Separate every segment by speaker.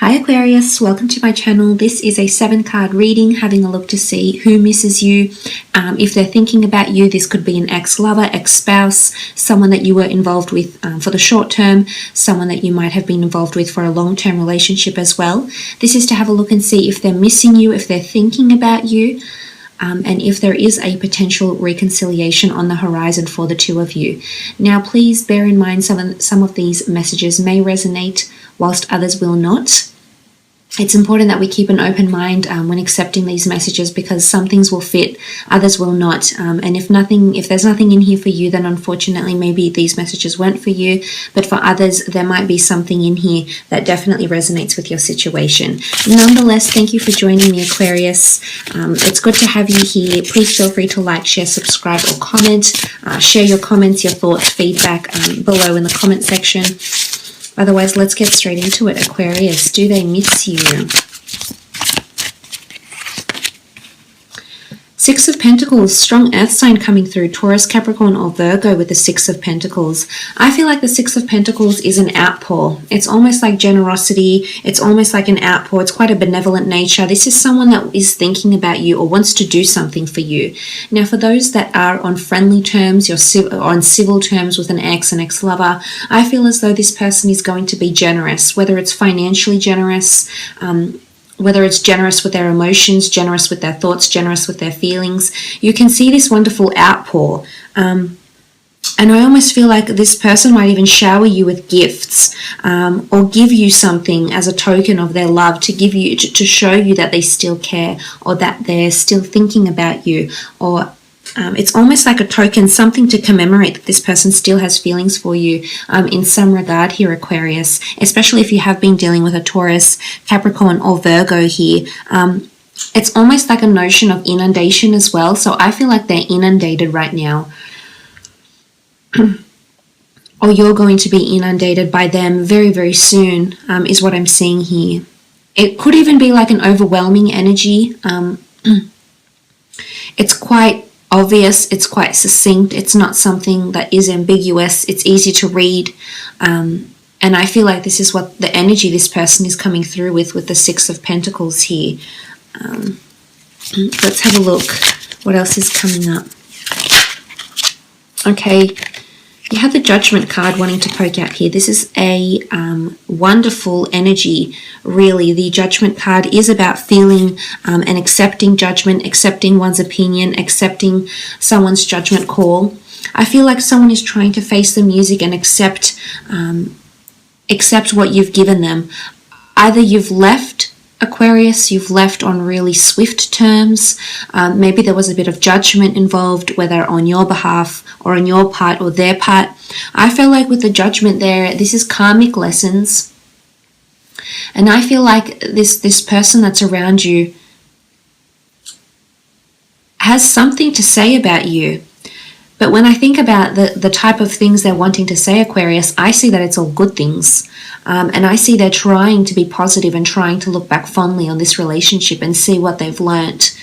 Speaker 1: Hi Aquarius, welcome to my channel. This is a 7-card reading, having a look to see who misses you. If they're thinking about you, this could be an ex-lover, ex-spouse, someone that you were involved with for the short term, someone that you might have been involved with for a long-term relationship as well. This is to have a look and see if they're missing you, if they're thinking about you, and if there is a potential reconciliation on the horizon for the two of you. Now, please bear in mind some of these messages may resonate whilst others will not. It's important that we keep an open mind when accepting these messages, because some things will fit, others will not. And if there's nothing in here for you, then unfortunately maybe these messages weren't for you. But for others, there might be something in here that definitely resonates with your situation. Nonetheless, thank you for joining me, Aquarius. It's good to have you here. Please feel free to like, share, subscribe, or comment. Share your comments, your thoughts, feedback below in the comment section. Otherwise, let's get straight into it. Aquarius, do they miss you? Six of Pentacles, strong earth sign coming through, Taurus, Capricorn, or Virgo with the Six of Pentacles. I feel like the Six of Pentacles is an outpour. It's almost like generosity. It's almost like an outpour. It's quite a benevolent nature. This is someone that is thinking about you or wants to do something for you. Now, for those that are on friendly terms, you're on civil terms with an ex-lover, I feel as though this person is going to be generous, whether it's financially generous, whether it's generous with their emotions, generous with their thoughts, generous with their feelings. You can see this wonderful outpour. And I almost feel like this person might even shower you with gifts, or give you something as a token of their love, to give you, to show you that they still care, or that they're still thinking about you, or it's almost like a token, something to commemorate that this person still has feelings for you in some regard here, Aquarius, especially if you have been dealing with a Taurus, Capricorn, or Virgo here. It's almost like a notion of inundation as well. So I feel like they're inundated right now. Or you're going to be inundated by them very, very soon, is what I'm seeing here. It could even be like an overwhelming energy. It's quite obvious, it's quite succinct, it's not something that is ambiguous, it's easy to read, and I feel like this is what the energy this person is coming through with the Six of Pentacles here. Let's have a look what else is coming up. Okay, you have the Judgment card wanting to poke out here. This is a wonderful energy, really. The Judgment card is about feeling and accepting judgment, accepting one's opinion, accepting someone's judgment call. I feel like someone is trying to face the music and accept what you've given them. Either you've left, Aquarius, you've left on really swift terms. Maybe there was a bit of judgment involved, whether on your behalf or on your part or their part. I feel like with the Judgment there, this is karmic lessons. And I feel like this person that's around you has something to say about you. But when I think about the type of things they're wanting to say, Aquarius, I see that it's all good things. And I see they're trying to be positive and trying to look back fondly on this relationship and see what they've learnt.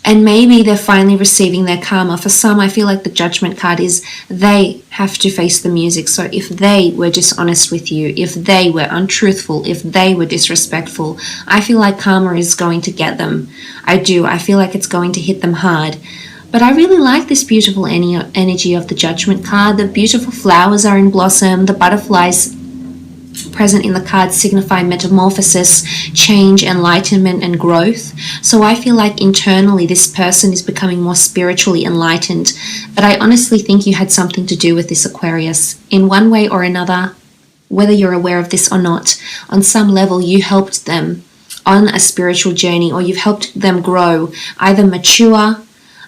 Speaker 1: And maybe they're finally receiving their karma. For some, I feel like the Judgment card is they have to face the music. So if they were dishonest with you, if they were untruthful, if they were disrespectful, I feel like karma is going to get them. I do. I feel like it's going to hit them hard. But I really like this beautiful energy of the Judgment card. The beautiful flowers are in blossom. The butterflies present in the card signify metamorphosis, change, enlightenment, and growth. So I feel like internally this person is becoming more spiritually enlightened. But I honestly think you had something to do with this, Aquarius. In one way or another, whether you're aware of this or not, on some level you helped them on a spiritual journey, or you've helped them grow, either mature,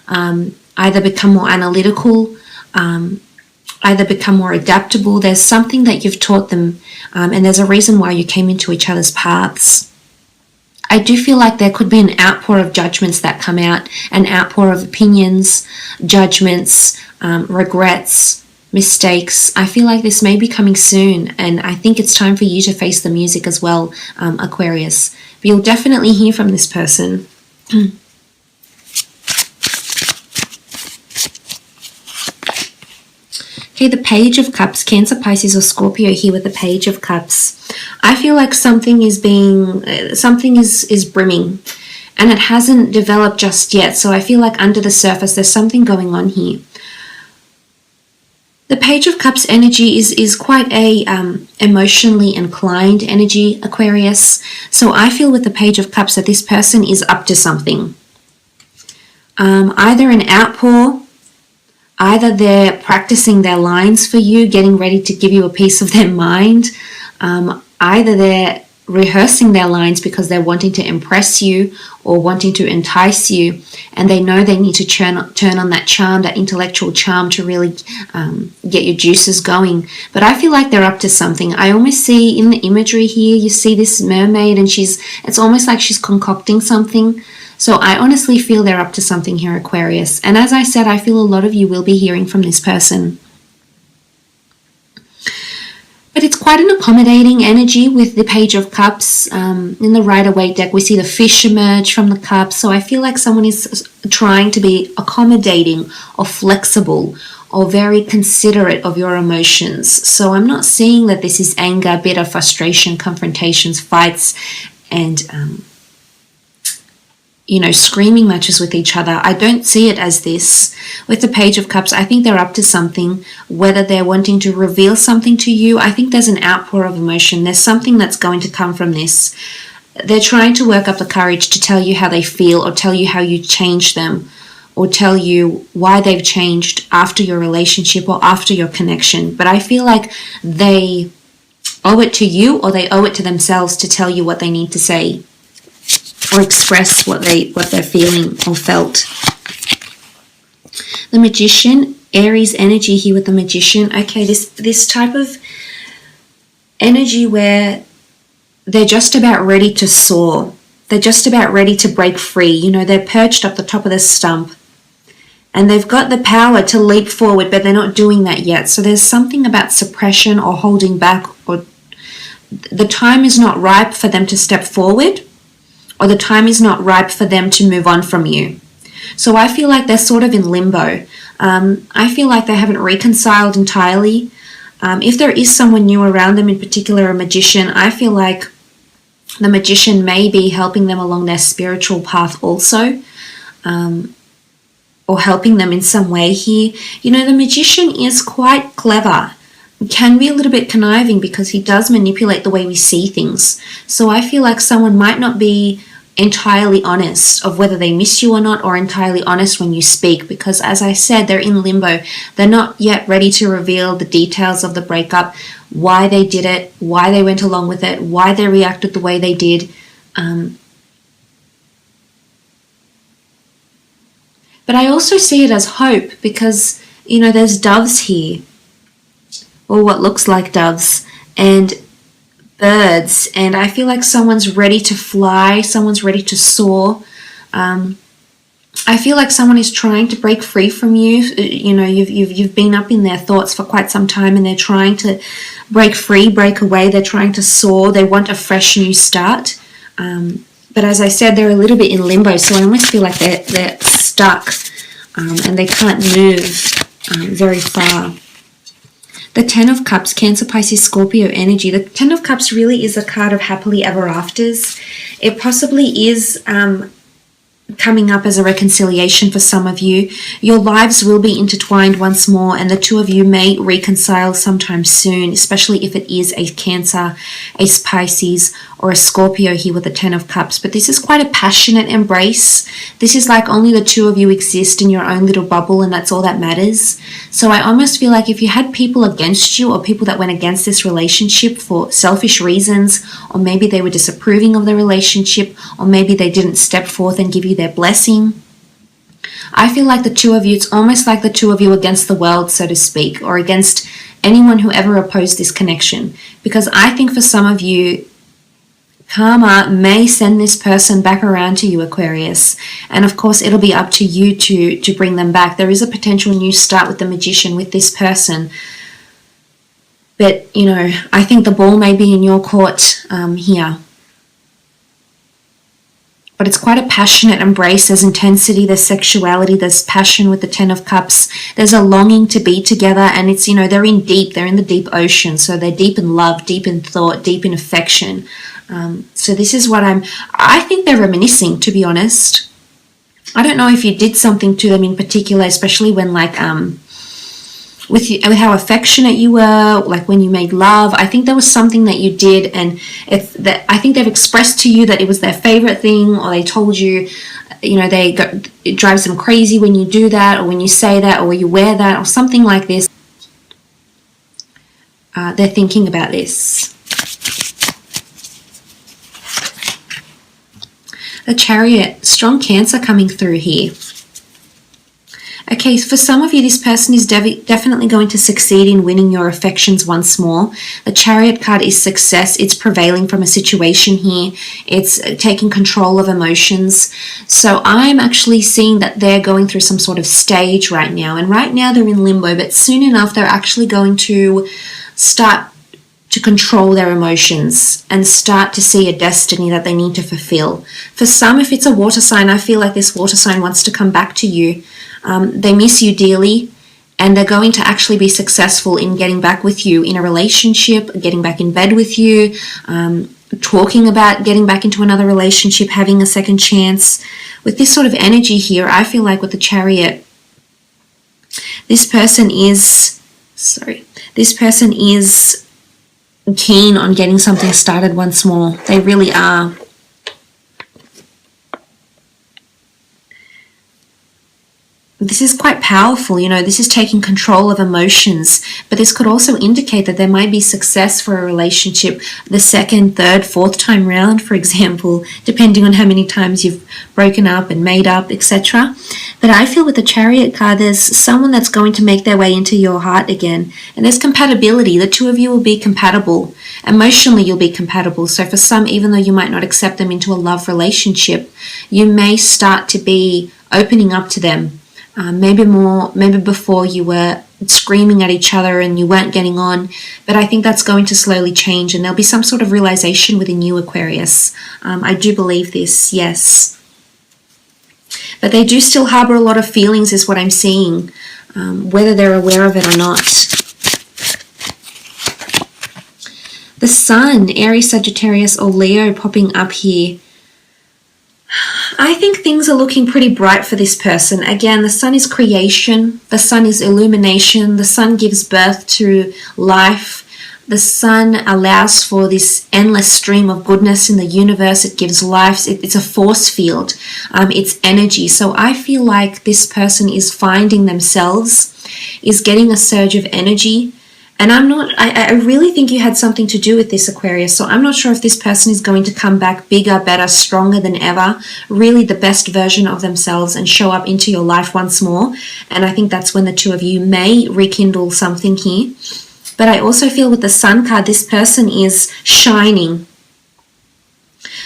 Speaker 1: either become more analytical, either become more adaptable. There's something that you've taught them, and there's a reason why you came into each other's paths. I do feel like there could be an outpour of judgments that come out, an outpour of opinions, judgments, regrets, mistakes. I feel like this may be coming soon, and I think it's time for you to face the music as well, Aquarius. But you'll definitely hear from this person. Okay, the Page of Cups, Cancer, Pisces, or Scorpio here with the Page of Cups. I feel like something is brimming, and it hasn't developed just yet. So I feel like under the surface, there's something going on here. The Page of Cups energy is quite a emotionally inclined energy, Aquarius. So I feel with the Page of Cups that this person is up to something. Either an outpour, either they're practicing their lines for you, getting ready to give you a piece of their mind. Either they're rehearsing their lines because they're wanting to impress you or wanting to entice you, and they know they need to turn on that charm, that intellectual charm, to really get your juices going. But I feel like they're up to something. I almost see in the imagery here, you see this mermaid, and it's almost like she's concocting something. So I honestly feel they're up to something here, Aquarius. And as I said, I feel a lot of you will be hearing from this person. But it's quite an accommodating energy with the Page of Cups. In the Rider-Waite deck, we see the fish emerge from the cups. So I feel like someone is trying to be accommodating or flexible or very considerate of your emotions. So I'm not seeing that this is anger, bitter, frustration, confrontations, fights, and screaming matches with each other. I don't see it as this. With the Page of Cups, I think they're up to something, whether they're wanting to reveal something to you. I think there's an outpour of emotion. There's something that's going to come from this. They're trying to work up the courage to tell you how they feel, or tell you how you changed them, or tell you why they've changed after your relationship or after your connection. But I feel like they owe it to you, or they owe it to themselves to tell you what they need to say, or express what they're feeling or felt. The Magician, Aries energy here with the Magician. Okay, this type of energy where they're just about ready to soar. They're just about ready to break free. They're perched up the top of the stump, and they've got the power to leap forward, but they're not doing that yet. So there's something about suppression or holding back, or the time is not ripe for them to step forward, or the time is not ripe for them to move on from you. So I feel like they're sort of in limbo. I feel like they haven't reconciled entirely. If there is someone new around them, in particular a magician, I feel like the magician may be helping them along their spiritual path also, or helping them in some way here. The magician is quite clever, can be a little bit conniving, because he does manipulate the way we see things. So I feel like someone might not be entirely honest of whether they miss you or not, or entirely honest when you speak, because as I said, they're in limbo. They're not yet ready to reveal the details of the breakup, why they did it, why they went along with it, why they reacted the way they did. But I also see it as hope, because there's doves here, or what looks like doves, and birds, and I feel like someone's ready to fly, someone's ready to soar. I feel like someone is trying to break free from you. You've been up in their thoughts for quite some time, and they're trying to break free, break away. They're trying to soar. They want a fresh new start. But as I said, they're a little bit in limbo, so I almost feel like they're stuck, and they can't move very far. The Ten of Cups, Cancer, Pisces, Scorpio energy. The Ten of Cups really is a card of happily ever afters. It possibly is coming up as a reconciliation for some of you. Your lives will be intertwined once more, and the two of you may reconcile sometime soon, especially if it is a Cancer, a Pisces, or a Scorpio here with the Ten of Cups. But this is quite a passionate embrace. This is like only the two of you exist in your own little bubble, and that's all that matters. So I almost feel like if you had people against you, or people that went against this relationship for selfish reasons, or maybe they were disapproving of the relationship, or maybe they didn't step forth and give you their blessing, I feel like the two of you, it's almost like the two of you against the world, so to speak, or against anyone who ever opposed this connection. Because I think for some of you, karma may send this person back around to you, Aquarius. And of course, it'll be up to you to bring them back. There is a potential new start with the Magician, with this person. But, I think the ball may be in your court here. but it's quite a passionate embrace. There's intensity, there's sexuality, there's passion with the Ten of Cups. There's a longing to be together, and it's, you know, they're in the deep ocean. So they're deep in love, deep in thought, deep in affection. So this is what I think they're reminiscing, to be honest. I don't know if you did something to them in particular, especially when like, with how affectionate you were, like when you made love. I think there was something that you did, and I think they've expressed to you that it was their favorite thing, or they told you, you know, it drives them crazy when you do that, or when you say that, or when you wear that, or something like this. They're thinking about this. The Chariot, strong Cancer coming through here. Okay, for some of you, this person is definitely going to succeed in winning your affections once more. The Chariot card is success. It's prevailing from a situation here. It's taking control of emotions. So I'm actually seeing that they're going through some sort of stage right now. And right now they're in limbo, but soon enough they're actually going to start to control their emotions and start to see a destiny that they need to fulfill. For some, if it's a water sign, I feel like this water sign wants to come back to you. They miss you dearly, and they're going to actually be successful in getting back with you in a relationship, getting back in bed with you, talking about getting back into another relationship, having a second chance. With this sort of energy here, I feel like with the Chariot, this person is keen on getting something started once more. They really are. This is quite powerful, you know, this is taking control of emotions, but this could also indicate that there might be success for a relationship the second, third, fourth time round, for example, depending on how many times you've broken up and made up, etc. But I feel with the Chariot card, there's someone that's going to make their way into your heart again, and there's compatibility. The two of you will be compatible. Emotionally, you'll be compatible. So for some, even though you might not accept them into a love relationship, you may start to be opening up to them. Maybe before you were screaming at each other and you weren't getting on, but I think that's going to slowly change, and there'll be some sort of realization within you, Aquarius. I do believe this, yes. But they do still harbor a lot of feelings is what I'm seeing, whether they're aware of it or not. The Sun, Aries, Sagittarius, or Leo popping up here. I think things are looking pretty bright for this person. Again, the Sun is creation. The Sun is illumination. The Sun gives birth to life. The Sun allows for this endless stream of goodness in the universe. It gives life. It's a force field. It's energy. So I feel like this person is finding themselves, is getting a surge of energy. And I really think you had something to do with this, Aquarius. So I'm not sure if this person is going to come back bigger, better, stronger than ever, really the best version of themselves, and show up into your life once more. And I think that's when the two of you may rekindle something here. But I also feel with the Sun card, this person is shining.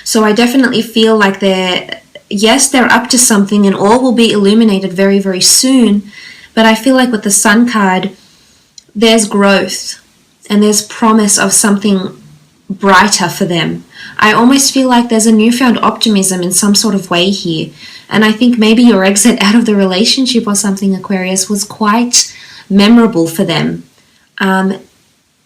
Speaker 1: So I definitely feel like they're up to something, and all will be illuminated very, very soon. But I feel like with the Sun card, there's growth and there's promise of something brighter for them. I almost feel like there's a newfound optimism in some sort of way here. And I think maybe your exit out of the relationship or something, Aquarius, was quite memorable for them. And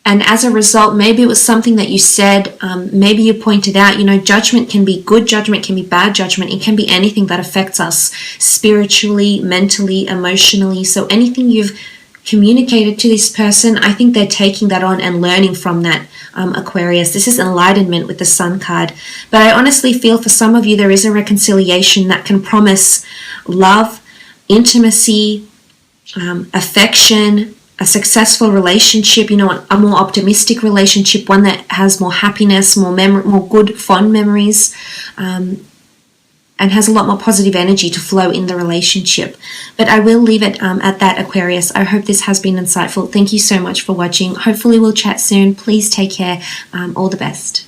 Speaker 1: as a result, maybe it was something that you said, maybe you pointed out, you know, judgment can be good judgment, can be bad judgment. It can be anything that affects us spiritually, mentally, emotionally. So anything you've communicated to this person, I think they're taking that on and learning from that, Aquarius. This is enlightenment with the Sun card. But I honestly feel for some of you there is a reconciliation that can promise love, intimacy, affection, a successful relationship, you know, a more optimistic relationship, one that has more happiness, more good, fond memories, and has a lot more positive energy to flow in the relationship. But I will leave it at that, Aquarius. I hope this has been insightful. Thank you so much for watching. Hopefully we'll chat soon. Please take care. All the best.